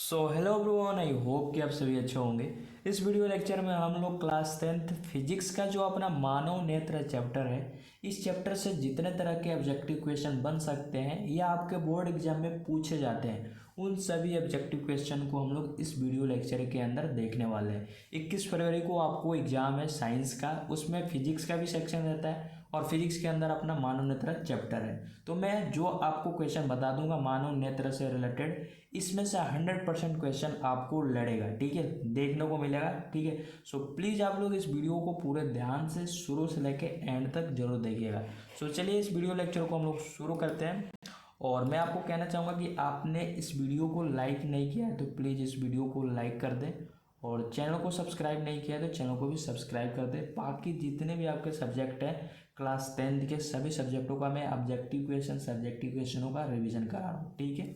So hello everyone, I hope कि आप सभी अच्छे होंगे। इस वीडियो लेक्चर में हम लोग क्लास 10th फिजिक्स का जो अपना मानव नेत्र चैप्टर है, इस चैप्टर से जितने तरह के ऑब्जेक्टिव क्वेश्चन बन सकते हैं या आपके बोर्ड एग्जाम में पूछे जाते हैं, उन सभी ऑब्जेक्टिव क्वेश्चन को हम लोग इस वीडियो लेक्चर के अंदर देखने वाले हैं। 21 फरवरी को आपको एग्जाम है साइंस का, उसमें फिजिक्स का भी सेक्शन रहता है और फिजिक्स के अंदर अपना मानव नेत्र चैप्टर है। तो मैं जो आपको क्वेश्चन बता दूंगा मानव नेत्र से रिलेटेड, इसमें से 100% क्वेश्चन आपको लड़ेगा, ठीक है, देखने को मिलेगा, ठीक है। सो प्लीज़ आप लोग इस वीडियो को पूरे ध्यान से शुरू से लेके एंड तक जरूर देखिएगा। सो चलिए इस वीडियो लेक्चर को हम लोग शुरू करते हैं। और मैं आपको कहना चाहूँगा कि आपने इस वीडियो को लाइक नहीं किया है तो प्लीज़ इस वीडियो को लाइक कर दें, और चैनल को सब्सक्राइब नहीं किया है तो चैनल को भी सब्सक्राइब कर दें। बाकी जितने भी आपके सब्जेक्ट हैं क्लास 10th के सभी सब्जेक्टों का मैं ऑब्जेक्टिव क्वेश्चन सब्जेक्टिव क्वेश्चनों का रिवीजन करा रहा हूँ, ठीक है।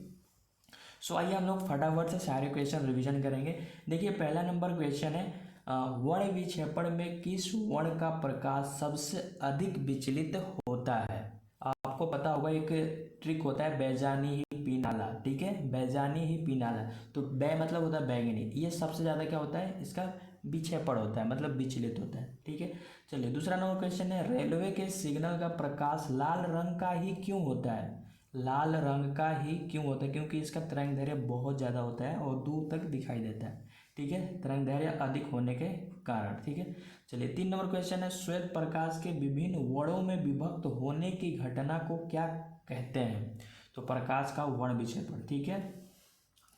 सो आइए हम लोग फटाफट से सारे क्वेश्चन रिवीजन करेंगे। देखिए पहला नंबर क्वेश्चन है, वर्ण विक्षेपण में किस वर्ण का प्रकाश सबसे अधिक विचलित होता है। आपको पता होगा एक ट्रिक होता है बैजानी ही पीनाला, ठीक है, बैजानी ही पीनाला। तो बै मतलब होता है बैगनी, ये सबसे ज़्यादा क्या होता है, इसका विक्षेपण होता है, मतलब विचलित होता है, ठीक है। चलिए दूसरा नंबर क्वेश्चन है, रेलवे के सिग्नल का प्रकाश लाल रंग का ही क्यों होता है। लाल रंग का ही क्यों होता है, क्योंकि इसका तरंगदैर्घ्य बहुत ज़्यादा होता है और दूर तक दिखाई देता है, ठीक है, तरंगदैर्घ्य अधिक होने के कारण, ठीक है। चलिए 3 नंबर क्वेश्चन है, श्वेत प्रकाश के विभिन्न वर्णों में विभक्त होने की घटना को क्या कहते हैं। तो प्रकाश का वर्ण विक्षेपण, ठीक है।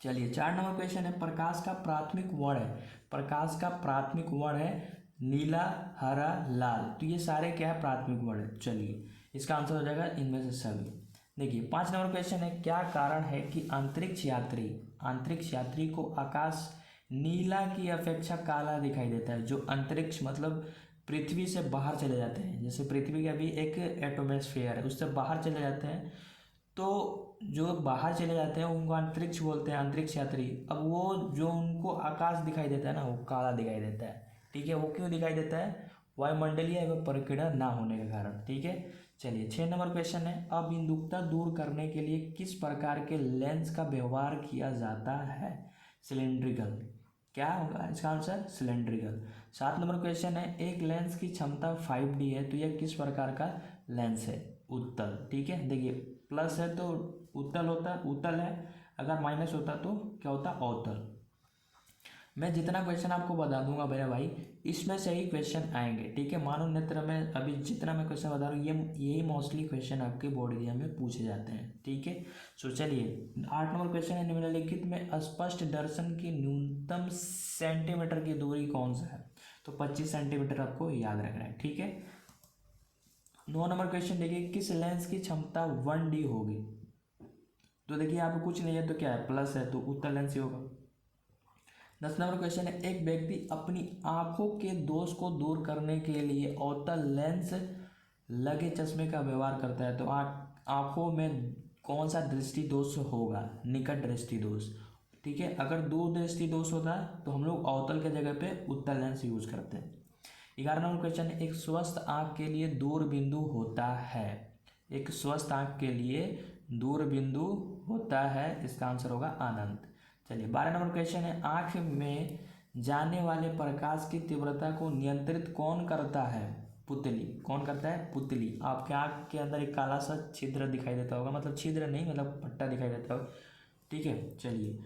चलिए 4 नंबर क्वेश्चन है, प्रकाश का प्राथमिक वर्ण है, प्रकाश का प्राथमिक वर्ण है नीला, हरा, लाल। तो ये सारे क्या है, प्राथमिक वर्ण है। चलिए इसका आंसर हो जाएगा इनमें से सभी। देखिए 5 नंबर क्वेश्चन है, क्या कारण है कि अंतरिक्ष यात्री को आकाश नीला की अपेक्षा काला दिखाई देता है। जो अंतरिक्ष मतलब पृथ्वी से बाहर चले जाते हैं, जैसे पृथ्वी का भी एक एटमॉस्फेयर है, उससे बाहर चले जाते हैं, तो जो बाहर चले जाते हैं उनको अंतरिक्ष बोलते हैं, अंतरिक्ष यात्री। अब वो जो उनको आकाश दिखाई देता है ना, वो काला दिखाई देता है, ठीक है। वो क्यों दिखाई देता है, वायुमंडलीय एवं प्रकीर्णन ना होने के कारण, ठीक है। चलिए 6 नंबर क्वेश्चन है, अबिंदुकता दूर करने के लिए किस प्रकार के लेंस का व्यवहार किया जाता है। सिलेंड्रिकल, क्या होगा इसका आंसर, सिलेंड्रिकल। 7 नंबर क्वेश्चन है, एक लेंस की क्षमता 5D है तो यह किस प्रकार का लेंस है। उत्तल, ठीक है। देखिए प्लस है तो उत्तल होता, उत्तल है, अगर माइनस होता तो क्या होता, अवतल। मैं जितना क्वेश्चन आपको बता दूंगा मेरे भाई, इसमें से ही क्वेश्चन आएंगे, ठीक है। मानव नेत्र में अभी जितना मैं क्वेश्चन बता रहा हूँ यही मोस्टली क्वेश्चन आपके बोर्ड एग्जाम में पूछे जाते हैं, ठीक है। सो चलिए 8 नंबर क्वेश्चन है, निम्नलिखित में स्पष्ट दर्शन की न्यूनतम सेंटीमीटर की दूरी कौन सा है। तो 25 सेंटीमीटर आपको याद रखना है, ठीक है। 9 नंबर क्वेश्चन देखिए, किस लेंस की क्षमता 1D होगी। तो देखिए यहाँ पे कुछ नहीं है तो क्या है, प्लस है तो उत्तल लेंस ही होगा। 10 नंबर क्वेश्चन है, एक व्यक्ति अपनी आंखों के दोष को दूर करने के लिए अवतल लेंस लगे चश्मे का व्यवहार करता है। तो आंखों में कौन सा दृष्टि दोष होगा, निकट दृष्टि दोष, ठीक है। अगर दूर दृष्टि दोष होता है तो हम लोग अवतल के जगह पे उत्तल लेंस यूज करते हैं। 11 नंबर क्वेश्चन है, एक स्वस्थ आंख के लिए दूर बिंदु होता है। एक स्वस्थ आंख के लिए दूर बिंदु होता है, इसका आंसर होगा अनंत। चलिए 12 नंबर क्वेश्चन है, आंख में जाने वाले प्रकाश की तीव्रता को नियंत्रित कौन करता है। पुतली, कौन करता है, पुतली। आपके आंख के अंदर एक काला सा छिद्र दिखाई देता होगा, मतलब छिद्र नहीं मतलब पट्टा दिखाई देता होगा, ठीक है। चलिए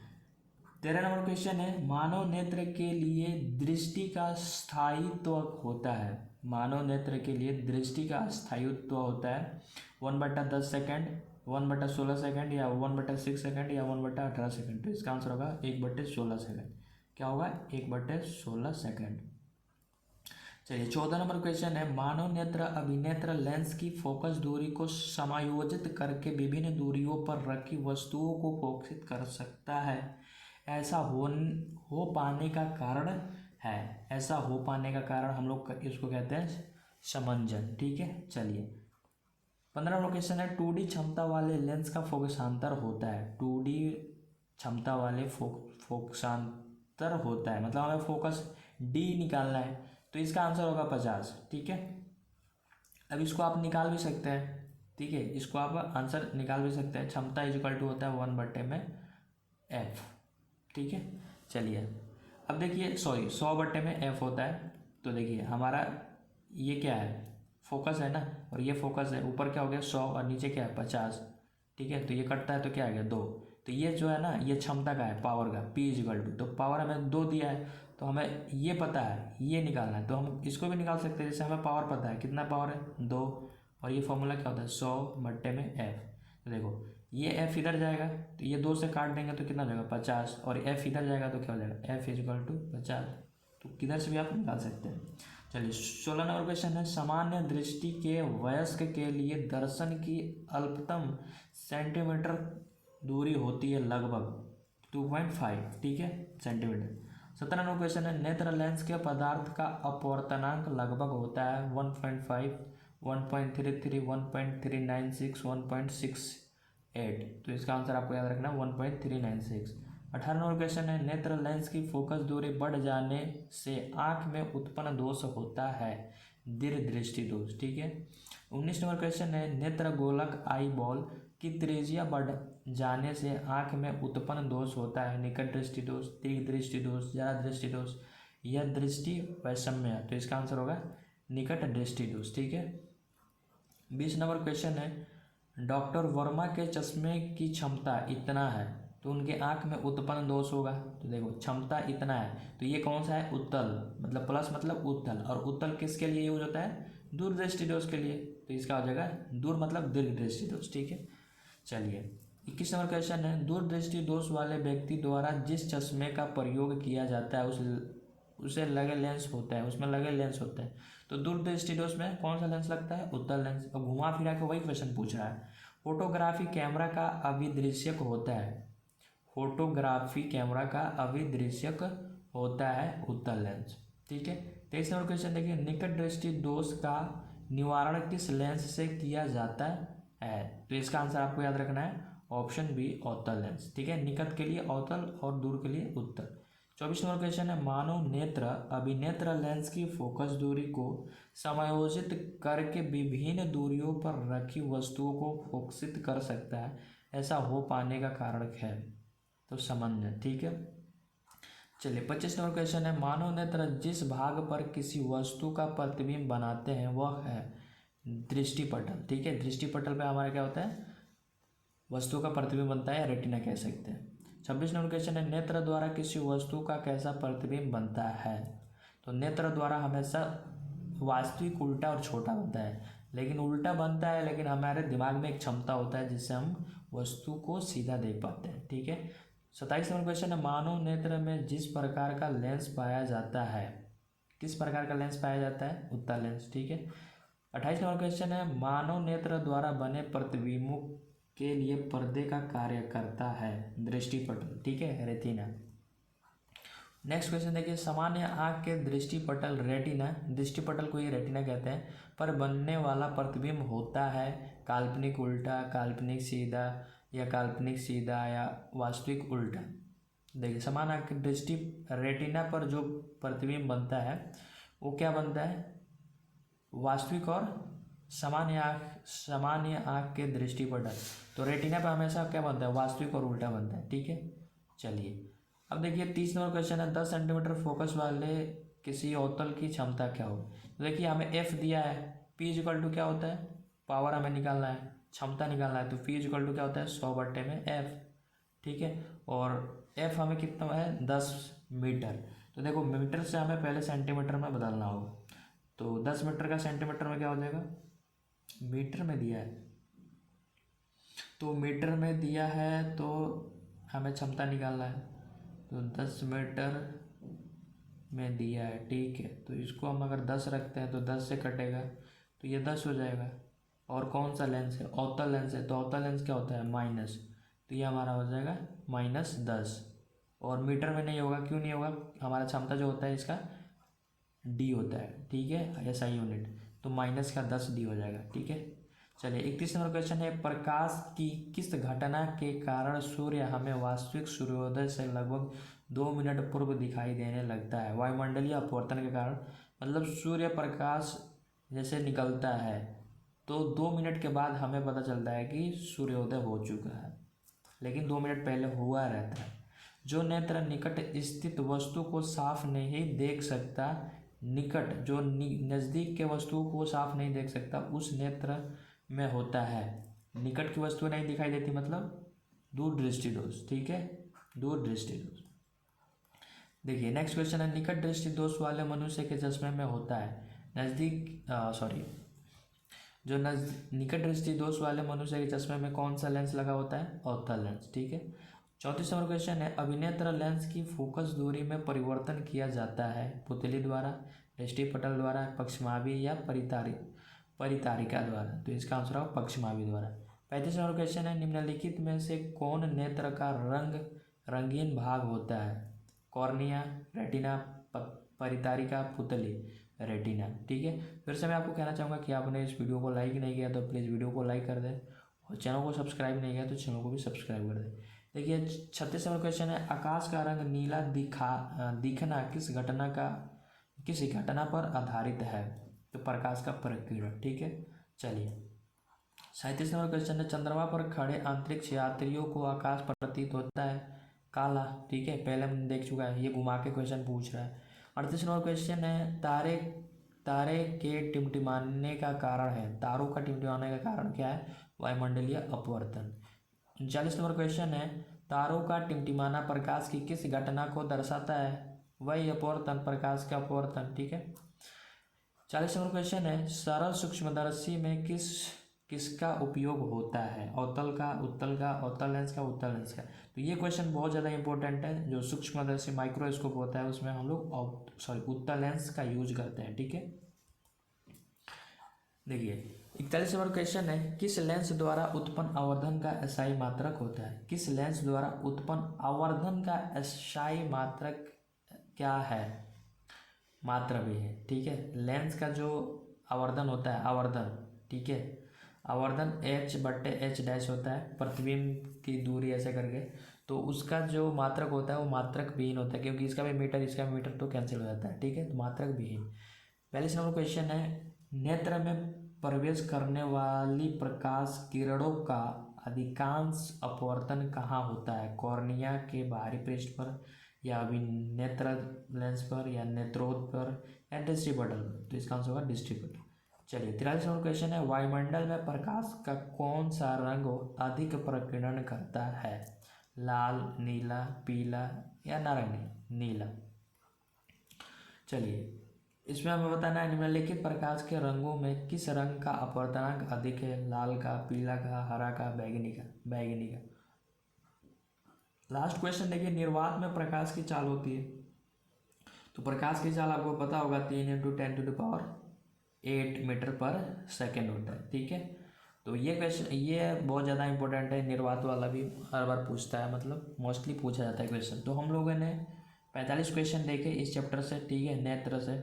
13 नंबर क्वेश्चन है, मानव नेत्र के लिए दृष्टि का स्थायित्व होता है। मानव नेत्र के लिए दृष्टि का स्थायित्व होता है 1/10 सेकेंड, 1/16 सेकेंड, या 1/6 सेकेंड, या 1/18 सेकेंड। तो इसका आंसर होगा 1/16 सेकेंड। क्या होगा, 1/16 सेकेंड। चलिए 14 नंबर क्वेश्चन है, मानव नेत्र अभिनेत्र लेंस की फोकस दूरी को समायोजित करके विभिन्न दूरियों पर रखी वस्तुओं को फोकसित कर सकता है। ऐसा हो पाने का कारण है, ऐसा हो पाने का कारण हम लोग इसको कहते हैं समंजन, ठीक है। चलिए 15 नंबर क्वेश्चन है, 2D क्षमता वाले लेंस का फोकसांतर होता है। 2D क्षमता वाले फोकसांतर होता है, मतलब हमें फोकस D निकालना है, तो इसका आंसर होगा 50, ठीक है। अब इसको आप निकाल भी सकते हैं, ठीक है, इसको आप आंसर निकाल भी सकते हैं। क्षमता इज इक्वल टू होता है 1/f, ठीक है। चलिए अब देखिए, सॉरी 100/f होता है। तो देखिए हमारा ये क्या है, फोकस है ना, और ये फोकस है। ऊपर क्या हो गया 100 और नीचे क्या है 50। ठीक है, तो ये कटता है तो क्या आ गया 2। तो ये जो है ना, ये क्षमता का है, पावर का, P = तो पावर हमें 2 दिया है, तो हमें ये पता है, ये निकालना है। तो हम इसको भी निकाल सकते हैं। जैसे हमें पावर पता है, कितना पावर है 2, और ये फॉर्मूला क्या होता है 100/f। तो देखो ये f इधर जाएगा, तो ये 2 से काट देंगे तो कितना हो जाएगा 50, और f इधर जाएगा तो क्या हो जाएगा f = 50। तो किधर से भी आप निकाल सकते हैं। चलिए 16 नंबर क्वेश्चन है, सामान्य दृष्टि के वयस्क के लिए दर्शन की अल्पतम सेंटीमीटर दूरी होती है लगभग 2.5, ठीक है, सेंटीमीटर। 17 नंबर क्वेश्चन है, नेत्र लेंस के पदार्थ का अपवर्तनांक लगभग होता है 1.5, 1.33, 1.396, 1.68। तो इसका आंसर आपको याद रखना 1.396। 18 नंबर क्वेश्चन है, नेत्र लेंस की फोकस दूरी बढ़ जाने से आंख में उत्पन्न दोष होता है दीर्घ दृष्टि दोष, ठीक है। 19 नंबर क्वेश्चन है, नेत्र गोलक आई बॉल की त्रिज्या बढ़ जाने से आंख में उत्पन्न दोष होता है निकट दृष्टि दोष, दीर्घ दृष्टि दोष, जरा दृष्टि दोष या दृष्टि वैषम्य। तो इसका आंसर होगा निकट दृष्टि दोष, ठीक है। 20 नंबर क्वेश्चन है, डॉक्टर वर्मा के चश्मे की क्षमता इतना है, तो उनके आंख में उत्पन्न दोष होगा। तो देखो क्षमता इतना है, तो ये कौन सा है उत्तल, मतलब प्लस मतलब उत्तल, और उत्तल किसके लिए यूज होता है दूरदृष्टि दोष के लिए। तो इसका हो जाएगा दूर मतलब दीर्घ दृष्टि दोष, ठीक है। चलिए 21 नंबर क्वेश्चन है, दूरदृष्टि दोष वाले व्यक्ति द्वारा जिस चश्मे का प्रयोग किया जाता है उसे लगे लेंस होता है, उसमें लगे लेंस होता है। तो दूरदृष्टि दोष में कौन सा लेंस लगता है उत्तल लेंस। अब घुमा फिरा के वही क्वेश्चन पूछ रहा है, फोटोग्राफी कैमरा का अभिदृश्यक होता है, फोटोग्राफी कैमरा का अभिदृश्यक होता है उत्तल लेंस, ठीक है। 23 नंबर क्वेश्चन देखिए, निकट दृष्टि दोष का निवारण किस लेंस से किया जाता है। तो इसका आंसर आपको याद रखना है ऑप्शन बी अवतल लेंस, ठीक है। निकट के लिए अवतल और दूर के लिए उत्तल। 24 नंबर क्वेश्चन है, मानव नेत्र अभिनेत्र लेंस की फोकस दूरी को समायोजित करके विभिन्न दूरियों पर रखी वस्तुओं को फोकसित कर सकता है, ऐसा हो पाने का कारण है। तो समन्वय, ठीक है। चलिए 25 नंबर क्वेश्चन है, मानव नेत्र जिस भाग पर किसी वस्तु का प्रतिबिंब बनाते हैं वह है दृष्टिपटल, ठीक है। दृष्टिपटल पे हमारा क्या होता है वस्तु का प्रतिबिंब बनता है, रेटिना कह सकते हैं। 26 नंबर क्वेश्चन है, नेत्र द्वारा किसी वस्तु का कैसा प्रतिबिंब बनता है। तो नेत्र द्वारा हमेशा वास्तविक उल्टा और छोटा बनता है, लेकिन उल्टा बनता है, लेकिन हमारे दिमाग में एक क्षमता होता है जिससे हम वस्तु को सीधा देख पाते हैं, ठीक है। 27 नंबर क्वेश्चन है, मानव नेत्र में जिस प्रकार का लेंस पाया जाता है, किस प्रकार का लेंस पाया जाता है उत्तल लेंस, ठीक है। 28 नंबर क्वेश्चन है, मानव नेत्र द्वारा बने प्रतिबिंबों के लिए पर्दे का कार्य करता है दृष्टिपटल, ठीक है, रेटिना। नेक्स्ट क्वेश्चन देखिए, सामान्य आंख के दृष्टिपटल रेटिना, दृष्टिपटल को ये रेटिना कहते हैं, पर बनने वाला प्रतिबिंब होता है काल्पनिक उल्टा, काल्पनिक सीधा या वास्तविक उल्टा। देखिए सामान्य आंख की दृष्टि रेटिना पर जो प्रतिबिंब बनता है वो क्या बनता है वास्तविक और सामान्य आंख के दृष्टिपटल। तो रेटिना पर हमेशा क्या बनता है वास्तविक और उल्टा बनता है, ठीक है। चलिए अब देखिए 30 नंबर क्वेश्चन है, 10 सेंटीमीटर फोकस वाले किसी अवतल की क्षमता क्या हो। तो देखिए हमें एफ दिया है, P = क्या होता है पावर हमें निकालना है, क्षमता निकालना है। तो P = क्या होता है 100/f, ठीक है। और f हमें कितना है 10 मीटर। तो देखो मीटर से हमें पहले सेंटीमीटर में बदलना होगा। तो 10 मीटर का सेंटीमीटर में क्या हो जाएगा, मीटर में दिया है, तो मीटर में दिया है तो हमें क्षमता निकालना है। तो 10 मीटर में दिया है, ठीक है। तो इसको हम अगर 10 रखते हैं तो 10 से कटेगा तो ये 10 हो जाएगा। और कौन सा लेंस है अवतल लेंस है, तो अवतल लेंस क्या होता है माइनस, तो ये हमारा हो जाएगा -10। और मीटर में नहीं होगा, क्यों नहीं होगा, हमारा क्षमता जो होता है इसका D होता है, ठीक है, SI यूनिट, तो -10D हो जाएगा, ठीक है। चलिए 31 नंबर क्वेश्चन है, प्रकाश की किस घटना के कारण सूर्य हमें वास्तविक सूर्योदय से लगभग 2 मिनट पूर्व दिखाई देने लगता है। वायुमंडलीय अपवर्तन के कारण, मतलब सूर्य प्रकाश जैसे निकलता है तो 2 मिनट के बाद हमें पता चलता है कि सूर्योदय हो चुका है, लेकिन 2 मिनट पहले हुआ रहता है। जो नेत्र निकट स्थित वस्तु को साफ नहीं देख सकता, निकट जो नज़दीक के वस्तु को साफ नहीं देख सकता उस नेत्र में होता है। निकट की वस्तु नहीं दिखाई देती मतलब दूर दृष्टि दोष, ठीक है, दूर दृष्टि दोष। देखिए नेक्स्ट क्वेश्चन है, निकट दृष्टि दोष वाले मनुष्य के चश्मे में होता है निकट दृष्टि दोष वाले मनुष्य के चश्मे में कौन सा लेंस लगा होता है? अवतल लेंस, ठीक है। 34 नंबर क्वेश्चन है, अभिनेत्र लेंस की फोकस दूरी में परिवर्तन किया जाता है पुतली द्वारा, दृष्टिपटल द्वारा, पक्षमावी या परितारिका द्वारा। तो इसका आंसर होगा पक्षमावी द्वारा। 35 नंबर क्वेश्चन है, निम्नलिखित में से कौन नेत्र का रंगीन भाग होता है? कॉर्निया, रेटिना, परितारिका, पुतली, रेटिना, ठीक है। फिर से मैं आपको कहना चाहूँगा कि आपने इस वीडियो को लाइक नहीं किया तो प्लीज़ वीडियो को लाइक कर दें, और चैनल को सब्सक्राइब नहीं किया तो चैनल को भी सब्सक्राइब कर दें। देखिए 36 नंबर क्वेश्चन है, आकाश का रंग नीला दिखना किस घटना पर आधारित है? तो प्रकाश का प्रकीर्णन, ठीक है। चलिए 37 नंबर क्वेश्चन है, चंद्रमा पर खड़े अंतरिक्ष यात्रियों को आकाश प्रतीत होता है काला, ठीक है, पहले हमने देख चुका है, ये घुमा के क्वेश्चन पूछ रहा है। 38 नंबर क्वेश्चन है, तारे के टिमटिमाने का कारण है, तारों का टिमटिमाने का कारण क्या है? वायुमंडलीय अपवर्तन। 39 नंबर क्वेश्चन है, तारों का टिमटिमाना प्रकाश की किस घटना को दर्शाता है? वही अपवर्तन, प्रकाश का अपवर्तन, ठीक है। 40 नंबर क्वेश्चन है, सरल सूक्ष्मदर्शी में किसका उपयोग होता है? अवतल का, उत्तल का, अवतल लेंस का, उत्तल लेंस का। तो ये क्वेश्चन बहुत ज़्यादा इंपॉर्टेंट है। जो सूक्ष्मदर्शी माइक्रोस्कोप होता है उसमें हम लोग उत्तल लेंस का यूज करते हैं, ठीक है। देखिए 41 नंबर क्वेश्चन है, किस लेंस द्वारा उत्पन्न आवर्धन का SI मात्रक होता है? किस लेंस द्वारा उत्पन्न आवर्धन का SI मात्रक क्या है? मात्रा भी है, ठीक है। लेंस का जो आवर्धन होता है, आवर्धन, ठीक है, आवर्धन H/H' होता है, प्रतिबिंब की दूरी ऐसे करके, तो उसका जो मात्रक होता है वो मात्रक विहीन होता है, क्योंकि इसका भी मीटर तो कैंसिल हो जाता है, ठीक है, तो मात्रक विहीन। 42 नंबर क्वेश्चन है, नेत्र में प्रवेश करने वाली प्रकाश किरणों का अधिकांश अपवर्तन कहाँ होता है? कॉर्निया के बाहरी पृष्ठ पर, या अभिनेत्र लेंस पर, या नेत्रोद पर, या दृष्टिपटल पर। तो इसका आंसर होगा दृष्टिपटल। चलिए 43 नंबर क्वेश्चन है, वायुमंडल में प्रकाश का कौन सा रंग अधिक प्रकीर्णन करता है? लाल, नीला, पीला या नारंगी? नीला। चलिए इसमें हमें बताना है, निम्नलिखित प्रकाश के रंगों में किस रंग का अपवर्तनांक अधिक है? लाल का, पीला का, हरा का, बैगनी का। लास्ट क्वेश्चन देखिए, निर्वात में प्रकाश की चाल होती है, तो प्रकाश की चाल आपको पता होगा 3 × 10⁸ मीटर पर सेकेंड होता है, ठीक है। तो ये क्वेश्चन ये बहुत ज़्यादा इंपॉर्टेंट है, निर्वात वाला भी हर बार पूछता है, मतलब मोस्टली पूछा जाता है क्वेश्चन। तो हम लोगों ने 45 क्वेश्चन देखे इस चैप्टर से, ठीक है, नेत्र से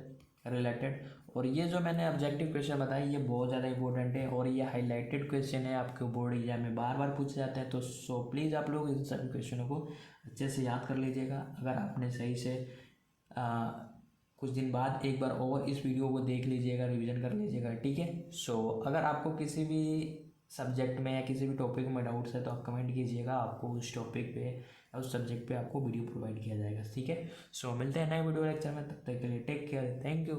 रिलेटेड। और ये जो मैंने ऑब्जेक्टिव क्वेश्चन बताए ये बहुत ज़्यादा इंपॉर्टेंट है, और ये हाईलाइटेड क्वेश्चन है, आपके बोर्ड एग्जाम में बार बार पूछे जाते हैं। तो प्लीज़ आप लोग इन सभी क्वेश्चनों को अच्छे से याद कर लीजिएगा। अगर आपने सही से कुछ दिन बाद एक बार और इस वीडियो को देख लीजिएगा, रिवीजन कर लीजिएगा, ठीक है। अगर आपको किसी भी सब्जेक्ट में या किसी भी टॉपिक में डाउट्स है तो आप कमेंट कीजिएगा, आपको उस टॉपिक पे या उस सब्जेक्ट पे आपको वीडियो प्रोवाइड किया जाएगा, ठीक है। मिलते हैं नए वीडियो लेक्चर में, तब तक के लिए टेक केयर, थैंक यू।